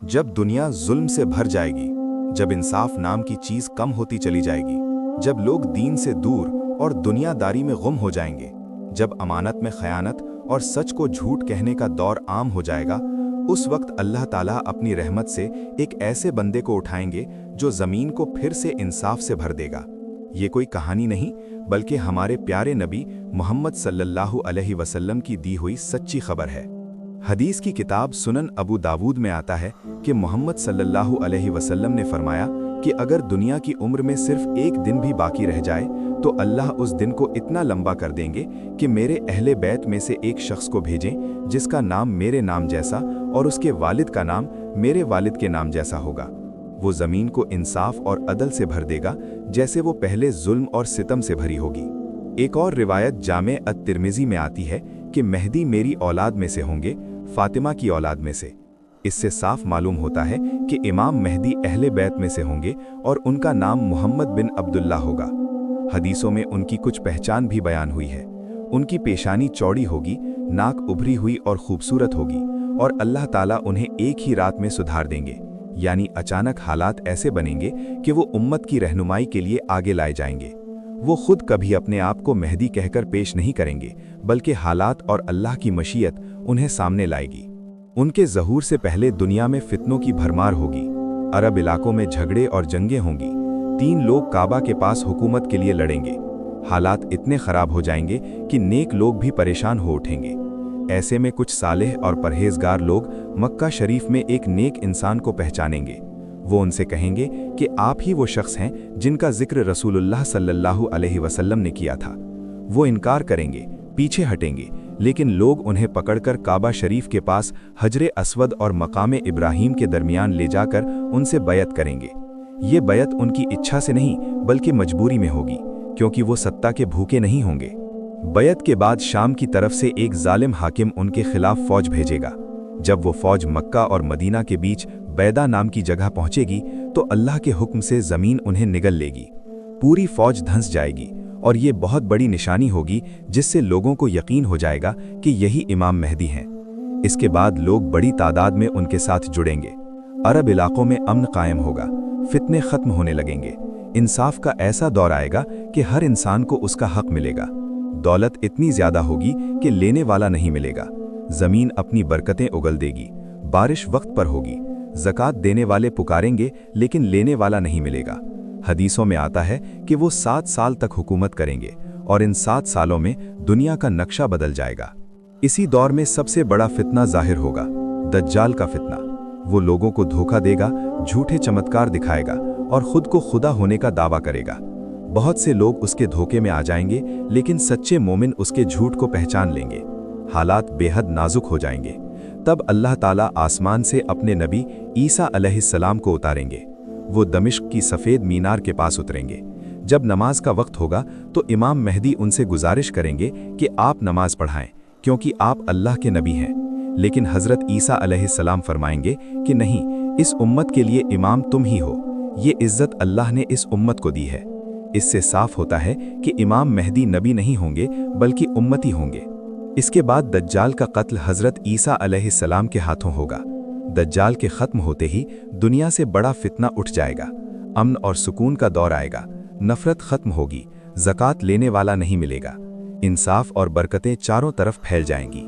जब दुनिया जुल्म से भर जाएगी, जब इंसाफ नाम की चीज कम होती चली जाएगी, जब लोग दीन से दूर और दुनियादारी में गुम हो जाएंगे, जब अमानत में खयानत और सच को झूठ कहने का दौर आम हो जाएगा, उस वक्त अल्लाह ताला अपनी रहमत से एक ऐसे बंदे को उठाएंगे जो ज़मीन को फिर से इंसाफ से भर देगा। ये कोई कहानी नहीं, बल्कि हमारे प्यारे नबी मोहम्मद सल्लल्लाहु अलैहि वसल्लम की दी हुई सच्ची खबर है। हदीस की किताब सुनन अबू दाऊद में आता है कि मोहम्मद सल्लल्लाहु अलैहि वसल्लम ने फरमाया कि अगर दुनिया की उम्र में सिर्फ एक दिन भी बाकी रह जाए तो अल्लाह उस दिन को इतना लंबा कर देंगे कि मेरे अहले बैत में से एक शख्स को भेजें जिसका नाम मेरे नाम जैसा और उसके वालिद का नाम मेरे वालिद के नाम जैसा होगा। वो ज़मीन को इंसाफ और अदल से भर देगा जैसे वो पहले जुल्म और सितम से भरी होगी। एक और रिवायत जामे अत-तिर्मिज़ी में आती है कि मेहदी मेरी औलाद में से होंगे, फातिमा की औलाद में से। इससे साफ मालूम होता है कि इमाम मेहदी अहले बैत में से होंगे और उनका नाम मोहम्मद बिन अब्दुल्ला होगा। हदीसों में उनकी कुछ पहचान भी बयान हुई है। उनकी पेशानी चौड़ी होगी, नाक उभरी हुई और खूबसूरत होगी और अल्लाह ताला उन्हें एक ही रात में सुधार देंगे, यानी अचानक हालात ऐसे बनेंगे कि वो उम्मत की रहनुमाई के लिए आगे लाए जाएंगे। वो खुद कभी अपने आप को मेहदी कहकर पेश नहीं करेंगे, बल्कि हालात और अल्लाह की मशीयत उन्हें सामने लाएगी। उनके ज़हूर से पहले दुनिया में फितनों की भरमार होगी, अरब इलाकों में झगड़े और जंगें होंगी, 3 लोग काबा के पास हुकूमत के लिए लड़ेंगे। हालात इतने ख़राब हो जाएंगे कि नेक लोग भी परेशान हो उठेंगे। ऐसे में कुछ सालेह और परहेजगार लोग मक्का शरीफ में एक नेक इंसान को पहचानेंगे। वो उनसे कहेंगे कि आप ही वो शख्स हैं जिनका जिक्र रसूलुल्लाह सल्लल्लाहु अलैहि वसल्लम ने किया था। वो इनकार करेंगे, पीछे हटेंगे, लेकिन लोग उन्हें पकड़कर काबा शरीफ के पास हजरे अस्वद और मकामे इब्राहीम के दरमियान ले जाकर उनसे बैत करेंगे। ये बैत उनकी इच्छा से नहीं बल्कि मजबूरी में होगी, क्योंकि वो सत्ता के भूखे नहीं होंगे। बैत के बाद शाम की तरफ से एक जालिम हाकिम उनके खिलाफ फौज भेजेगा। जब वो फौज मक्का और मदीना के बीच बैदा नाम की जगह पहुंचेगी तो अल्लाह के हुक्म से ज़मीन उन्हें निगल लेगी। पूरी फौज धंस जाएगी और ये बहुत बड़ी निशानी होगी जिससे लोगों को यकीन हो जाएगा कि यही इमाम मेहदी हैं। इसके बाद लोग बड़ी तादाद में उनके साथ जुड़ेंगे। अरब इलाकों में अमन कायम होगा, फितने खत्म होने लगेंगे। इंसाफ का ऐसा दौर आएगा कि हर इंसान को उसका हक मिलेगा। दौलत इतनी ज़्यादा होगी कि लेने वाला नहीं मिलेगा। ज़मीन अपनी बरकतें उगल देगी, बारिश वक्त पर होगी, ज़कात देने वाले पुकारेंगे लेकिन लेने वाला नहीं मिलेगा। हदीसों में आता है कि वो 7 साल तक हुकूमत करेंगे और इन 7 सालों में दुनिया का नक्शा बदल जाएगा। इसी दौर में सबसे बड़ा फितना जाहिर होगा, दज्जाल का फितना। वो लोगों को धोखा देगा, झूठे चमत्कार दिखाएगा और खुद को खुदा होने का दावा करेगा। बहुत से लोग उसके धोखे में आ जाएंगे, लेकिन सच्चे मोमिन उसके झूठ को पहचान लेंगे। हालात बेहद नाजुक हो जाएंगे। तब अल्लाह ताला आसमान से अपने नबी ईसा अलैहिस्सलाम को उतारेंगे। वो दमिश्क की सफ़ेद मीनार के पास उतरेंगे। जब नमाज का वक्त होगा तो इमाम मेहदी उनसे गुजारिश करेंगे कि आप नमाज पढ़ाएं, क्योंकि आप अल्लाह के नबी हैं। लेकिन हज़रत ईसा अलैहिस्सलाम फरमाएंगे कि नहीं, इस उम्मत के लिए इमाम तुम ही हो। ये इज़्ज़त अल्लाह ने इस उम्मत को दी है। इससे साफ होता है कि इमाम मेहदी नबी नहीं होंगे बल्कि उम्मती होंगे। इसके बाद दज्जाल का कत्ल हज़रत ईसा अलैहिस्सलाम के हाथों होगा। दज्जाल के ख़त्म होते ही दुनिया से बड़ा फितना उठ जाएगा। अमन और सुकून का दौर आएगा, नफ़रत ख़त्म होगी, ज़कात लेने वाला नहीं मिलेगा, इंसाफ और बरकतें चारों तरफ फैल जाएंगी।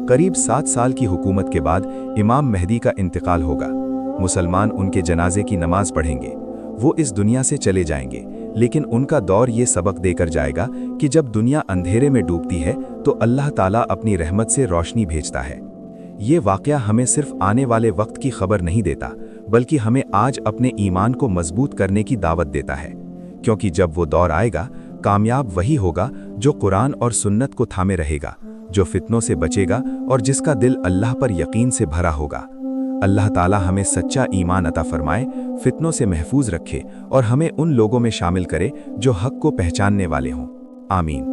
करीब 7 साल की हुकूमत के बाद इमाम मेहदी का इंतकाल होगा। मुसलमान उनके जनाजे की नमाज पढ़ेंगे। वो इस दुनिया से चले जाएंगे, लेकिन उनका दौर ये सबक देकर जाएगा कि जब दुनिया अंधेरे में डूबती है तो अल्लाह ताला अपनी रहमत से रोशनी भेजता है। ये वाक़या हमें सिर्फ आने वाले वक्त की खबर नहीं देता, बल्कि हमें आज अपने ईमान को मजबूत करने की दावत देता है, क्योंकि जब वो दौर आएगा, कामयाब वही होगा जो कुरान और सुन्नत को थामे रहेगा, जो फितनों से बचेगा और जिसका दिल अल्लाह पर यकीन से भरा होगा। अल्लाह ताला हमें सच्चा ईमान अता फरमाए, फितनों से महफूज रखे और हमें उन लोगों में शामिल करे जो हक को पहचानने वाले हों। आमीन।